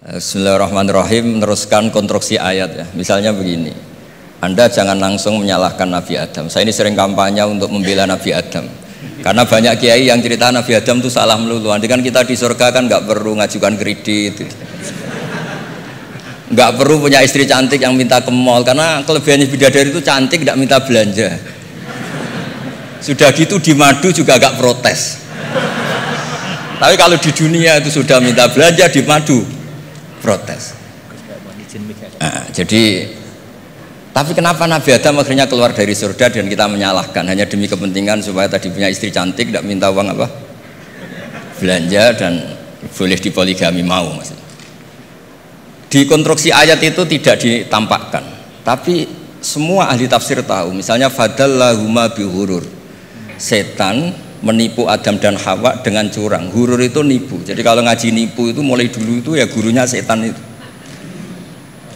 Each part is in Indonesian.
Bismillahirrahmanirrahim. Meneruskan konstruksi ayat ya. Misalnya begini, Anda jangan langsung menyalahkan Nabi Adam. Saya ini sering kampanye untuk membela Nabi Adam, karena banyak kiai yang cerita Nabi Adam itu salah melulu. Nanti kan kita di surga kan nggak perlu ngajukan kredit, nggak perlu punya istri cantik yang minta ke mall, karena kelebihannya bidadari itu cantik, nggak minta belanja. Sudah gitu di madu juga nggak protes. Tapi kalau di dunia itu sudah minta belanja, di madu protes. Jadi tapi kenapa Nabi Adam akhirnya keluar dari surga dan kita menyalahkan hanya demi kepentingan supaya tadi punya istri cantik, tidak minta uang apa belanja dan boleh dipoligami mau maksudnya. Di konstruksi ayat itu tidak ditampakkan, tapi semua ahli tafsir tahu. Misalnya fadallahuma bihurur, setan menipu Adam dan Hawa dengan curang. Hurur itu nipu. Jadi kalau ngaji nipu itu mulai dulu itu ya gurunya setan itu.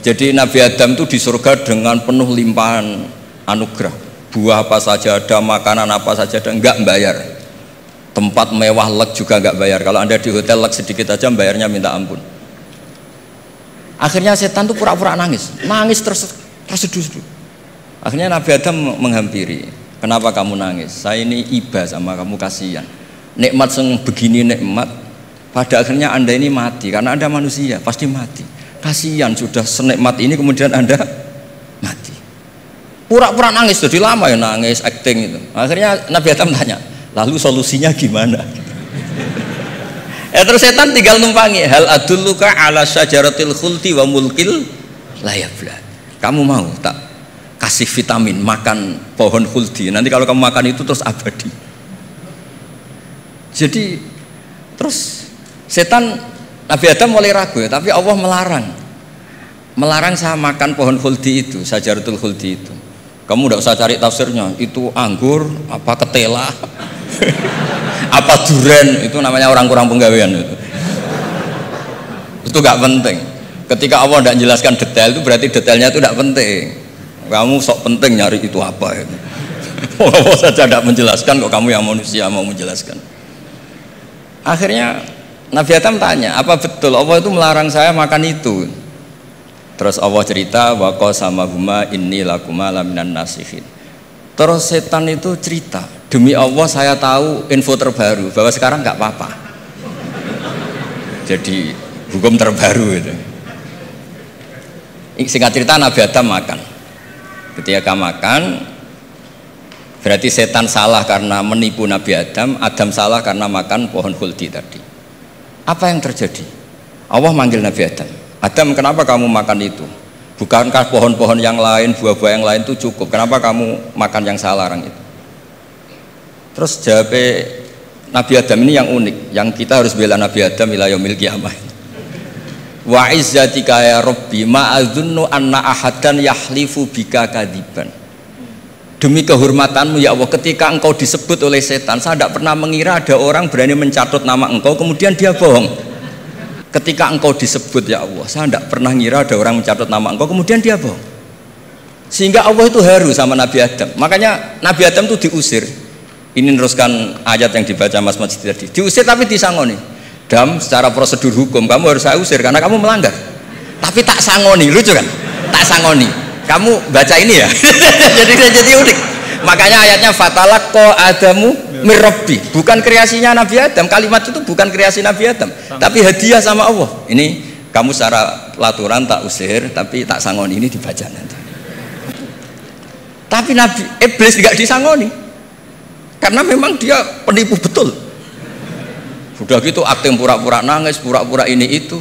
Jadi Nabi Adam itu di surga dengan penuh limpahan anugerah. Buah apa saja ada, makanan apa saja ada, enggak bayar. Tempat mewah leg juga enggak bayar. Kalau Anda di hotel leg sedikit aja bayarnya minta ampun. Akhirnya setan itu pura-pura nangis terseduh-seduh. Akhirnya Nabi Adam menghampiri. Kenapa kamu nangis? Saya ini iba sama kamu, kasihan. Nikmat begini nikmat, pada akhirnya Anda ini mati karena Anda manusia, pasti mati. Kasihan sudah senikmat ini kemudian Anda mati. Pura-pura nangis, jadi lama ya nangis, acting itu. Akhirnya Nabi Adam tanya, lalu solusinya gimana? Terus setan tinggal numpangi. Hal adulluka ala syajaratil khuldi wa mulkil la yafla. Kamu mau tak kasih vitamin, makan pohon khuldi. Nanti kalau kamu makan itu terus abadi. Jadi terus setan, Nabi Adam mulai ragu ya, tapi Allah melarang saya makan pohon khuldi itu, syajaratul khuldi itu. Kamu tidak usah cari tafsirnya, itu anggur, apa ketela, apa duren, itu namanya orang kurang penggawean itu. Itu gak penting. Ketika Allah tidak menjelaskan detail itu berarti detailnya itu tidak penting. Kamu sok penting nyari itu apa itu. Allah saja tidak menjelaskan, kok kamu yang manusia mau menjelaskan. Akhirnya Nabi Adam tanya, apa betul Allah itu melarang saya makan itu? Terus Allah cerita, wa qasamahuma inni lakuma laminan nasihin. Terus setan itu cerita, demi Allah saya tahu info terbaru bahwa sekarang nggak apa-apa. Jadi hukum terbaru itu. Singkat cerita Nabi Adam makan. Ketika makan, berarti setan salah karena menipu Nabi Adam, Adam salah karena makan pohon khuldi tadi. Apa yang terjadi? Allah manggil Nabi Adam. Adam, kenapa kamu makan itu? Bukankah pohon-pohon yang lain, buah-buah yang lain itu cukup? Kenapa kamu makan yang saya larang itu? Terus jawab Nabi Adam ini yang unik, yang kita harus bela Nabi Adam ila yaumil qiyamah. Wa izzatika ya Rabbi ma adzunnu anna ahadan yahlifu bika kadiban. Demi kehormatanmu ya Allah, ketika engkau disebut oleh setan, saya tidak pernah mengira ada orang berani mencatut nama engkau kemudian dia bohong. Ketika engkau disebut ya Allah, saya tidak pernah mengira ada orang mencatut nama engkau kemudian dia bohong. Sehingga Allah itu haru sama Nabi Adam. Makanya Nabi Adam itu diusir. Ini meneruskan ayat yang dibaca Mas Majid tadi. Diusir tapi disangoni. Dam, secara prosedur hukum kamu harus saya usir karena kamu melanggar. Tapi tak sangoni, lucu kan? Tak sangoni. Kamu baca ini ya. jadi unik. Makanya ayatnya fatalaqqa Adamu mir Rabbi, bukan kreasinya Nabi Adam. Kalimat itu bukan kreasi Nabi Adam, tapi hadiah sama Allah. Ini kamu secara pelaturan tak usir, tapi tak sangoni, ini dibaca nanti. Tapi Nabi Iblis tidak disangoni. Karena memang dia penipu betul. Sudah gitu akting pura-pura nangis, pura-pura ini itu.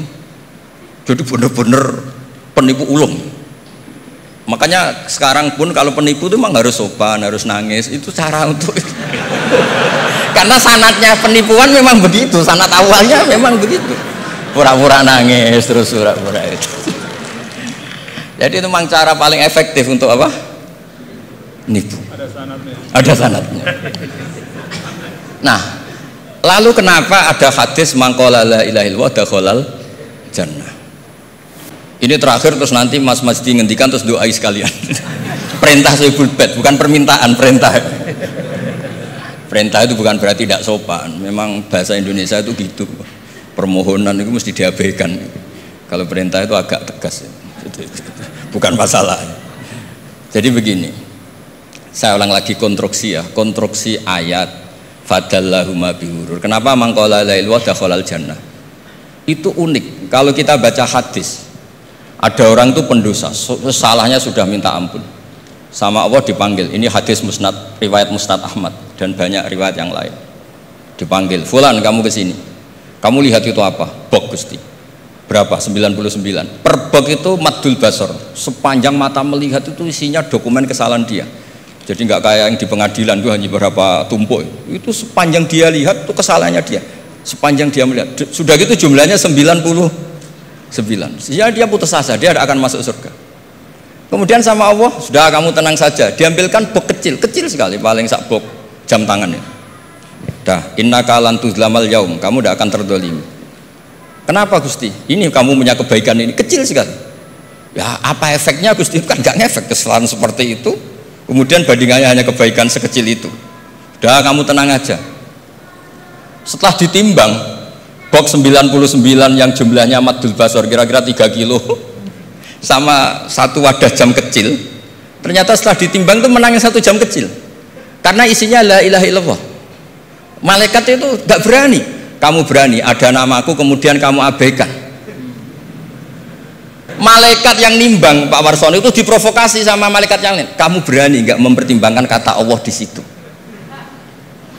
Jadi benar-benar penipu ulung. Makanya sekarang pun kalau penipu itu memang harus sopan, harus nangis, itu cara untuk karena sanatnya penipuan memang begitu, sanat awalnya memang begitu, pura-pura nangis terus pura-pura itu. Jadi itu memang cara paling efektif untuk apa? Nipu. Ada sanatnya. Nah, lalu kenapa ada hadis mangqala la ilaha illallah dakhalal jannah? Ini terakhir terus nanti Mas Majdi ngendikan terus doai sekalian. Perintah sohibul bait, bukan permintaan, perintah. Perintah itu bukan berarti tidak sopan. Memang bahasa Indonesia itu gitu. Permohonan itu mesti diabaikan. Kalau perintah itu agak tegas, bukan masalah. Jadi begini, saya ulang lagi konstruksi ya, konstruksi ayat fadallahuma bihurur. Kenapa mangqala la ilaha dakhalal jannah? Itu unik. Kalau kita baca hadis, ada orang itu pendosa, salahnya sudah minta ampun, sama Allah dipanggil. Ini hadis musnad, riwayat Musnad Ahmad dan banyak riwayat yang lain. Dipanggil, fulan kamu kesini. Kamu lihat itu apa? Bok Gusti. Berapa? 99. Per bok itu maddul basor. Sepanjang mata melihat itu isinya dokumen kesalahan dia. Jadi nggak kayak yang di pengadilan itu hanya beberapa tumpuk. Itu sepanjang dia lihat itu kesalahannya dia. Sepanjang dia melihat. Sudah gitu jumlahnya 99. Sehingga dia putus asa, dia tidak akan masuk surga. Kemudian sama Allah, sudah kamu tenang saja. Diambilkan bok kecil, kecil sekali, paling sak bok jam tangannya. Dah, innaka lan tuzlamal yaum, kamu tidak akan terdolimi. Kenapa Gusti? Ini kamu punya kebaikan ini kecil sekali. Ya apa efeknya Gusti? Kan nggak ngefek kesalahan seperti itu. Kemudian bandingannya hanya kebaikan sekecil itu. Dah kamu tenang aja. Setelah ditimbang, box 99 yang jumlahnya maddul basor kira-kira 3 kilo sama satu wadah jam kecil. Ternyata setelah ditimbang itu menangnya 1 jam kecil. Karena isinya la ilaha illallah. Malaikat itu nggak berani. Kamu berani, ada namaku kemudian kamu abaikan. Malaikat yang nimbang Pak Warsono itu diprovokasi sama malaikat yang lain. Kamu berani nggak mempertimbangkan kata Allah di situ?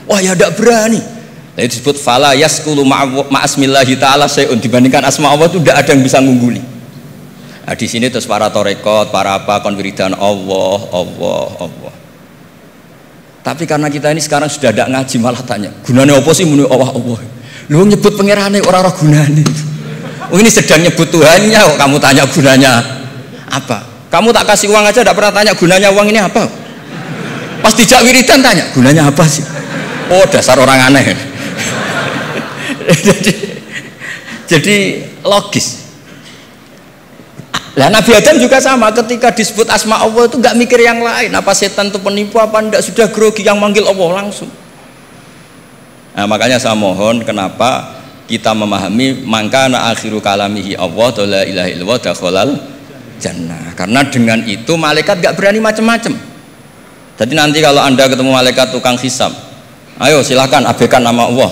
Wah ya tidak berani. Jadi disebut fala yaskulu ma'asmillahi ta'ala sayun, dibandingkan asma Allah itu tidak ada yang bisa ngungguli. Nah, di sini terus para torekot, para apa konwiridan Allah, Allah, Allah. Tapi karena kita ini sekarang sudah tidak ngaji malah tanya, gunanya apa sih muni Allah Allah? Lu nyebut pangerane orang-orang gunane. Oh ini sedang nyebut Tuhannya kok kamu tanya gunanya apa? Kamu tak kasih uang aja tidak pernah tanya gunanya uang ini apa? Pas dijak wiridan tanya gunanya apa sih? Oh dasar orang aneh. jadi logis. Lah Nabi Adam juga sama, ketika disebut asma Allah itu nggak mikir yang lain, apa setan itu penipu apa enggak, sudah grogi yang manggil Allah langsung. Nah, makanya saya mohon kenapa kita memahami mangkana akhiru kalamihi Allah la ilaha illallah dakhalal jannah. Karena dengan itu malaikat nggak berani macam-macam. Jadi nanti kalau Anda ketemu malaikat tukang hisab, ayo silakan abaikan nama Allah.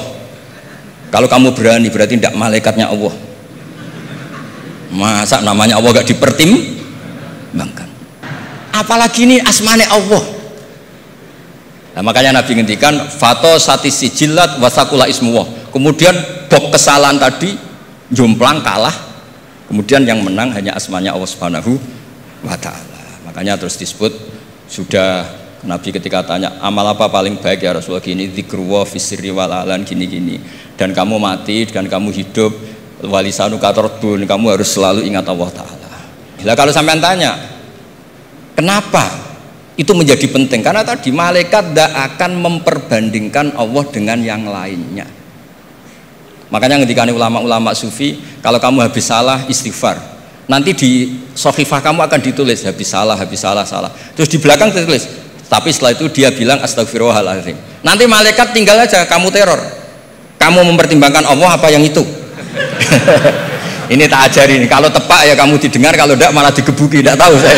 Kalau kamu berani berarti tidak malaikatnya Allah. Masa namanya Allah gak dipertimbangkan? Apalagi ini asmane Allah. Nah, makanya Nabi ngendikan fato satis sijilat wasakula ismuwah. Kemudian bok kesalahan tadi jomplang kalah. Kemudian yang menang hanya asmanya Allah Subhanahu wa ta'ala. Makanya terus disebut sudah Nabi ketika tanya amal apa paling baik ya Rasulullah, gini dzikrullah fisirri wal alan gini-gini. Dan kamu mati dan kamu hidup walisanu katordun, kamu harus selalu ingat Allah Ta'ala. Nah, kalau sampean tanya kenapa itu menjadi penting, karena tadi malaikat tidak akan memperbandingkan Allah dengan yang lainnya. Makanya ketika ulama-ulama sufi, kalau kamu habis salah istighfar, nanti di sohifah kamu akan ditulis habis salah, salah. Terus di belakang ditulis, tapi setelah itu dia bilang astagfirullahaladzim. Nanti malaikat tinggal aja kamu teror, kamu mempertimbangkan Allah apa yang itu. Ini tak ajarin, kalau tepak ya kamu didengar, kalau tidak malah digebuki, tidak tahu saya.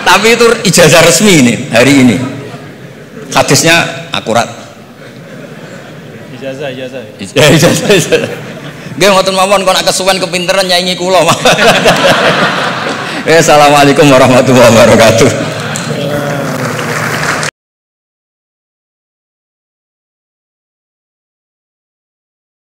Tapi itu ijazah resmi ini hari ini, hadisnya akurat. Ijazah. Nggih ngoten mawon, kok nak kesuwen kepinteran nyanyi kula. Assalamualaikum warahmatullahi wabarakatuh.